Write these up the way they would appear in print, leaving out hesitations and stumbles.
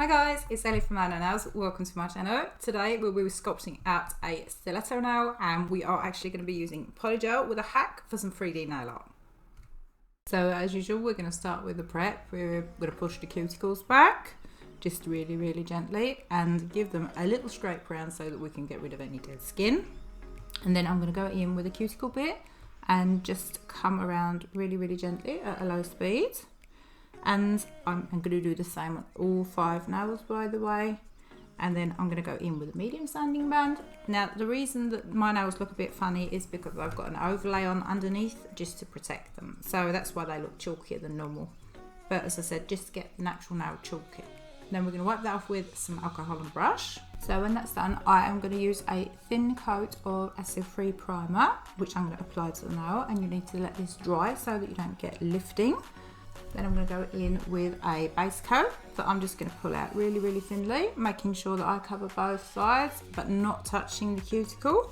guys, it's Ellie from Nails. Welcome to my channel. Today we'll be sculpting out a stiletto nail, and we are actually going to be using Polygel with a hack for some 3D nail art. So as usual, we're going to start with the prep. We're going to push the cuticles back just really gently and give them a little scrape around so that we can get rid of any dead skin. And then I'm going to go in with a cuticle bit and just come around really gently at a low speed. And I'm going to do the same on all 5 nails, by the way. And then I'm going to go in with a medium sanding band. Now the reason that my nails look a bit funny is because I've got an overlay on underneath just to protect them, so that's why they look chalkier than normal. But as I said, just to get the natural nail chalky. Then we're going to wipe that off with some alcohol and brush. So when that's done, I am going to use a thin coat of acid-free primer, which I'm going to apply to the nail, and you need to let this dry so that you don't get lifting. Then I'm going to go in with a base coat that I'm just going to pull out really thinly, making sure that I cover both sides but not touching the cuticle,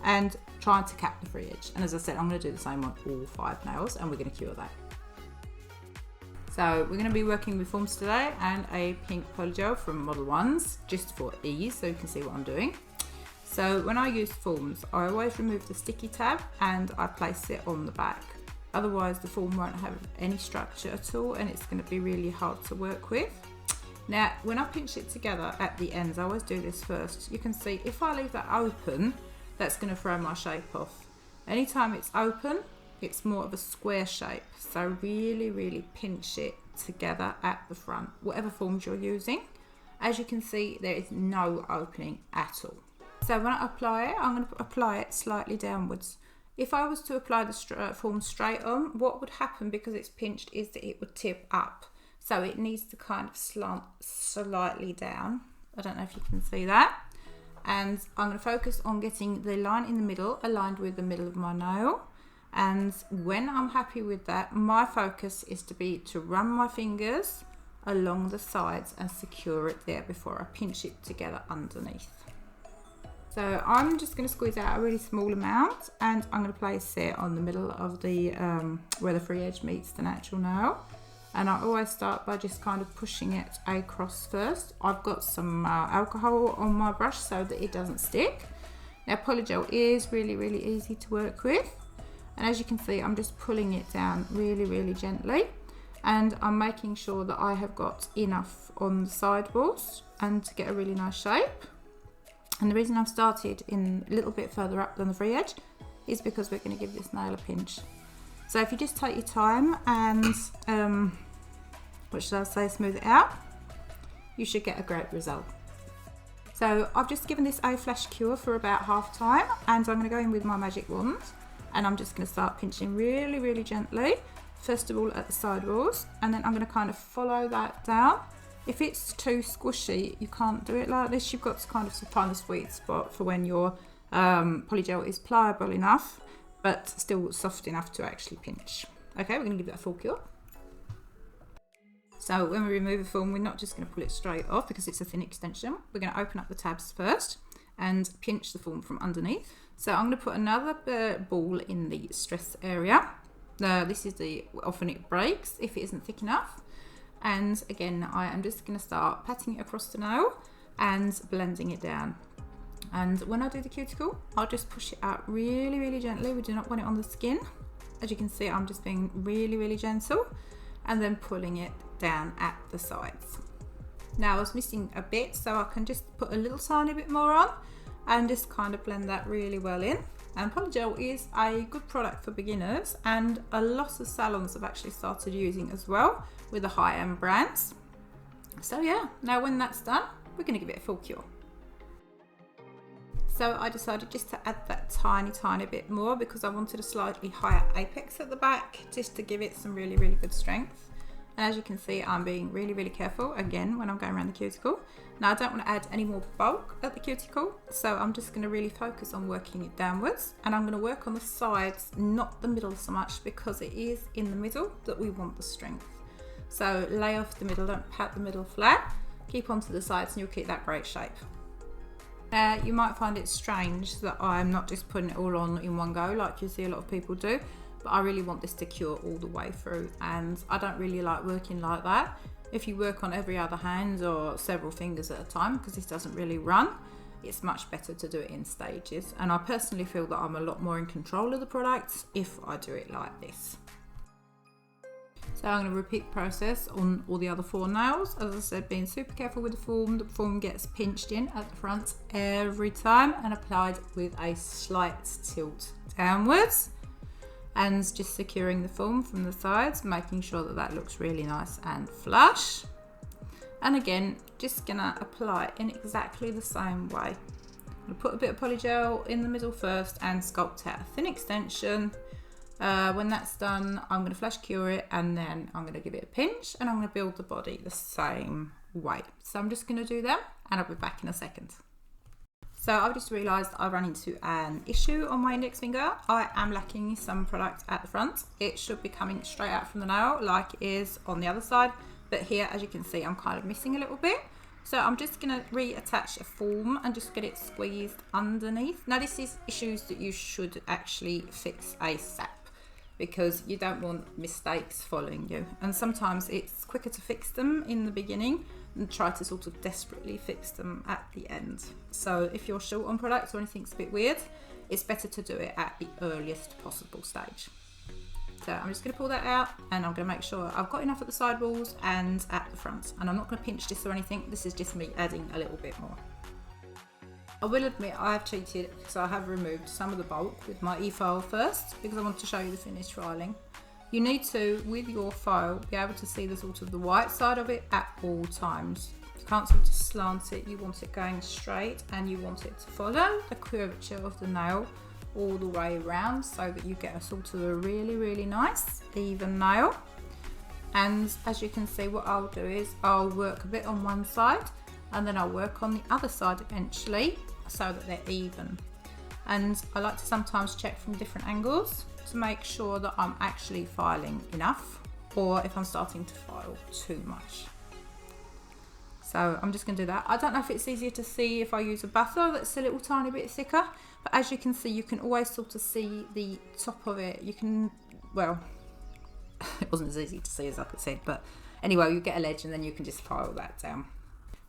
and trying to cap the free edge. And as I said, I'm going to do the same on all 5 nails, and we're going to cure that. So we're going to be working with forms today and a pink polygel from modelones, just for ease so you can see what I'm doing. So when I use forms, I always remove the sticky tab and I place it on the back. Otherwise the form won't have any structure at all and it's going to be really hard to work with. Now when I pinch it together at the ends, I always do this first. You can see if I leave that open, that's going to throw my shape off. Anytime it's open, it's more of a square shape, so really pinch it together at the front, whatever forms you're using. As you can see, there is no opening at all. So when I apply it, I'm going to apply it slightly downwards. If I was to apply the form straight on, what would happen because it's pinched is that it would tip up. So it needs to kind of slant slightly down. I don't know if you can see that. And I'm going to focus on getting the line in the middle aligned with the middle of my nail. And when I'm happy with that, my focus is to run my fingers along the sides and secure it there before I pinch it together underneath. So I'm just going to squeeze out a really small amount, and I'm going to place it on the middle of the where the free edge meets the natural nail. And I always start by just kind of pushing it across first. I've got some alcohol on my brush so that it doesn't stick. Now Polygel is really easy to work with. And as you can see, I'm just pulling it down really gently, and I'm making sure that I have got enough on the side walls and to get a really nice shape. And the reason I've started in a little bit further up than the free edge is because we're going to give this nail a pinch. So if you just take your time and what should I say, smooth it out, you should get a great result. So I've just given this a flash cure for about half time, and I'm going to go in with my magic wand. And I'm just going to start pinching really gently, first of all at the side walls, and then I'm going to kind of follow that down. If it's too squishy, you can't do it like this. You've got to kind of find the sweet spot for when your polygel is pliable enough, but still soft enough to actually pinch. Okay, we're going to give that a full cure. So when we remove the form, we're not just going to pull it straight off because it's a thin extension. We're going to open up the tabs first and pinch the form from underneath. So I'm going to put another ball in the stress area. This is often it breaks if it isn't thick enough. And again, I am just going to start patting it across the nail and blending it down. And when I do the cuticle, I'll just push it out really gently. We do not want it on the skin. As you can see, I'm just being really gentle, and then pulling it down at the sides. Now I was missing a bit, so I can just put a little tiny bit more on and just kind of blend that really well in. And Polygel is a good product for beginners, and a lot of salons have actually started using as well with the high-end brands. So yeah, now when that's done, we're going to give it a full cure. So I decided just to add that tiny bit more because I wanted a slightly higher apex at the back just to give it some really good strength. And as you can see, I'm being really careful again when I'm going around the cuticle. Now I don't want to add any more bulk at the cuticle, so I'm just going to really focus on working it downwards, and I'm going to work on the sides, not the middle so much, because it is in the middle that we want the strength. So lay off the middle, don't pat the middle flat, keep onto the sides and you'll keep that great shape. You might find it strange that I'm not just putting it all on in one go like you see a lot of people do, but I really want this to cure all the way through, and I don't really like working like that. if you work on every other hand or several fingers at a time, because this doesn't really run, it's much better to do it in stages. And I personally feel that I'm a lot more in control of the products if I do it like this. So I'm going to repeat the process on all the other 4 nails. As I said, being super careful with the form gets pinched in at the front every time and applied with a slight tilt downwards, and just securing the form from the sides, making sure that that looks really nice and flush. And again, just gonna apply in exactly the same way. I'm gonna put a bit of polygel in the middle first and sculpt out a thin extension. When that's done, I'm going to flash cure it, and then I'm going to give it a pinch, and I'm going to build the body the same way. So I'm just going to do that, and I'll be back in a second. So I've just realised I've run into an issue on my index finger. I am lacking some product at the front. It should be coming straight out from the nail like it is on the other side, but here, as you can see, I'm kind of missing a little bit. So I'm just going to reattach a form and just get it squeezed underneath. Now this is issues that you should actually fix ASAP, because you don't want mistakes following you, and sometimes it's quicker to fix them in the beginning and try to sort of desperately fix them at the end. So if you're short on products or anything's a bit weird, it's better to do it at the earliest possible stage. So I'm just going to pull that out, and I'm going to make sure I've got enough at the side walls and at the front, and I'm not going to pinch this or anything. This is just me adding a little bit more. I will admit I have cheated, because I have removed some of the bulk with my e-file first, because I want to show you the finished filing. You need to, with your file, be able to see the sort of the white side of it at all times. You can't sort of slant it, you want it going straight, and you want it to follow the curvature of the nail all the way around, so that you get a sort of a really nice even nail. And as you can see, what I'll do is I'll work a bit on one side, and then I'll work on the other side eventually, so that they're even. And I like to sometimes check from different angles to make sure that I'm actually filing enough, or if I'm starting to file too much. So I'm just going to do that. I don't know if it's easier to see if I use a buffer that's a little tiny bit thicker, but as you can see, you can always sort of see the top of it. You can, well, it wasn't as easy to see as I said, but anyway, you get a ledge and then you can just file that down.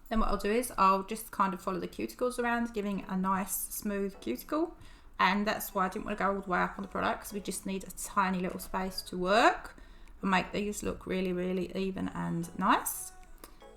Then what I'll do is I'll just kind of follow the cuticles around, giving a nice smooth cuticle. And that's why I didn't want to go all the way up on the product, because we just need a tiny little space to work and make these look really even and nice.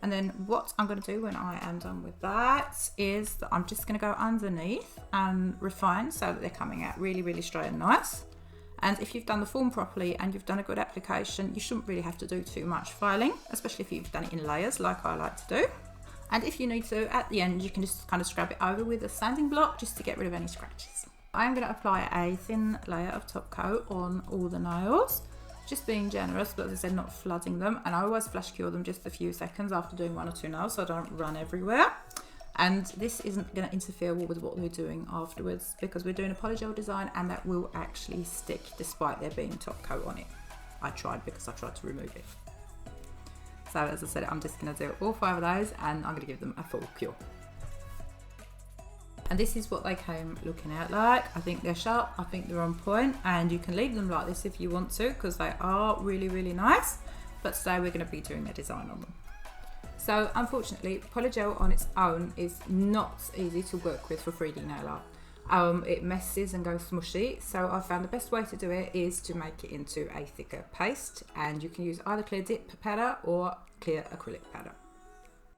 And then what I'm going to do when I am done with that is that I'm just going to go underneath and refine so that they're coming out really straight and nice. And if you've done the form properly and you've done a good application, you shouldn't really have to do too much filing, especially if you've done it in layers like I like to do. And if you need to, at the end, you can just kind of scrub it over with a sanding block just to get rid of any scratches. I'm going to apply a thin layer of top coat on all the nails, just being generous, but as I said, not flooding them. And I always flash cure them just a few seconds after doing 1 or 2 nails, so I don't run everywhere. And this isn't going to interfere with what we're doing afterwards, because we're doing a polygel design and that will actually stick despite there being top coat on it. I tried, because I tried to remove it. So as I said, I'm just going to do all 5 of those, and I'm going to give them a full cure. And this is what they came looking out like. I think they're sharp, I think they're on point, and you can leave them like this if you want to, because they are really nice. But today we're going to be doing a design on them. So unfortunately, polygel on its own is not easy to work with for 3D nail art. It messes and goes smushy, so I found the best way to do it is to make it into a thicker paste, and you can use either clear dip powder or clear acrylic powder.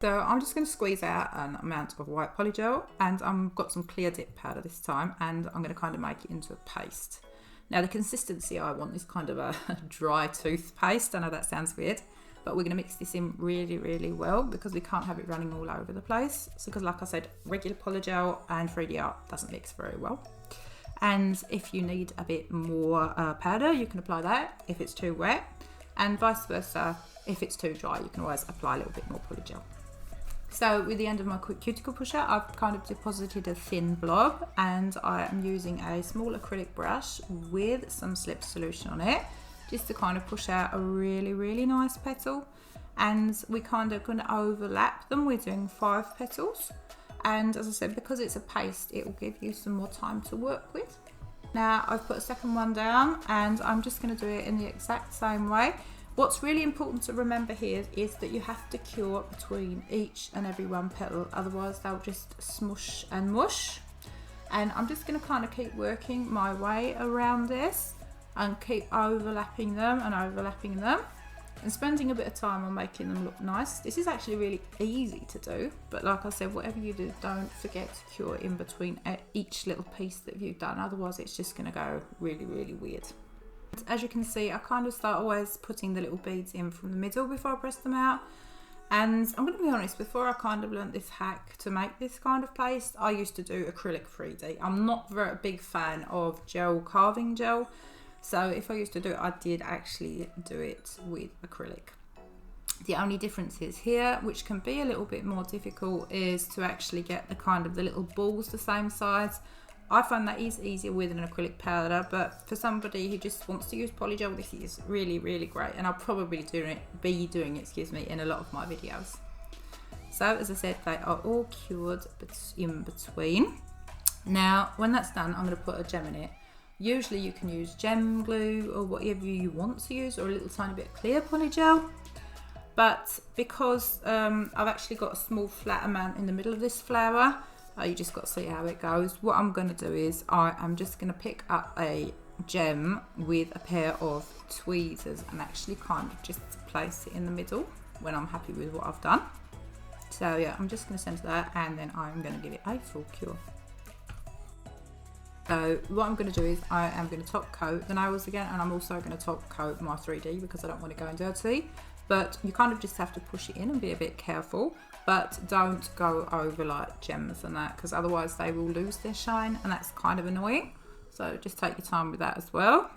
So I'm just going to squeeze out an amount of white polygel, and I've got some clear dip powder this time, and I'm going to kind of make it into a paste. Now the consistency I want is kind of a dry toothpaste. I know that sounds weird, but we're going to mix this in really well, because we can't have it running all over the place. So, because like I said, regular polygel and 3D art doesn't mix very well. And if you need a bit more powder, you can apply that if it's too wet, and vice versa. If it's too dry, you can always apply a little bit more polygel. So with the end of my cuticle pusher, I've kind of deposited a thin blob, and I am using a small acrylic brush with some slip solution on it, just to kind of push out a really nice petal. And we kind of going to overlap them. We're doing 5 petals, and as I said, because it's a paste, it will give you some more time to work with. Now I've put a second one down, and I'm just going to do it in the exact same way. What's really important to remember here is that you have to cure between each and every one petal, otherwise they'll just smush and mush. And I'm just going to kind of keep working my way around this and keep overlapping them and spending a bit of time on making them look nice. This is actually really easy to do, but like I said, whatever you do, don't forget to cure in between each little piece that you've done, otherwise it's just going to go really, really weird. As you can see, I kind of start always putting the little beads in from the middle before I press them out. And I'm going to be honest, before I kind of learnt this hack to make this kind of paste, I used to do acrylic 3D. I'm not a big fan of gel, carving gel. So if I used to do it, I did actually do it with acrylic. The only difference is here, which can be a little bit more difficult, is to actually get the little balls the same size. I find that is easier with an acrylic powder, but for somebody who just wants to use polygel, this is really, really great. And I'll probably be doing it in a lot of my videos. So as I said, they are all cured in between. Now, when that's done, I'm going to put a gem in it. Usually you can use gem glue or whatever you want to use, or a little tiny bit of clear polygel. But because I've actually got a small flat amount in the middle of this flower, you just got to see how it goes. What I'm going to do is I am just going to pick up a gem with a pair of tweezers and actually kind of just place it in the middle when I'm happy with what I've done. So yeah, I'm just going to center that, and then I'm going to give it a full cure. So what I'm going to do is I am going to top coat the nails again, and I'm also going to top coat my 3D because I don't want it going dirty. But you kind of just have to push it in and be a bit careful, but don't go over like gems and that, because otherwise they will lose their shine, and that's kind of annoying. So just take your time with that as well.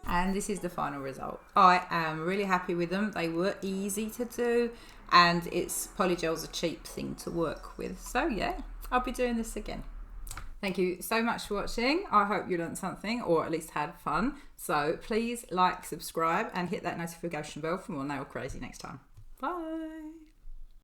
And this is the final result. I am really happy with them. They were easy to do, and polygel's a cheap thing to work with. So yeah, I'll be doing this again. Thank you so much for watching. I hope you learned something, or at least had fun. So please like, subscribe, and hit that notification bell for more nail crazy next time. Bye.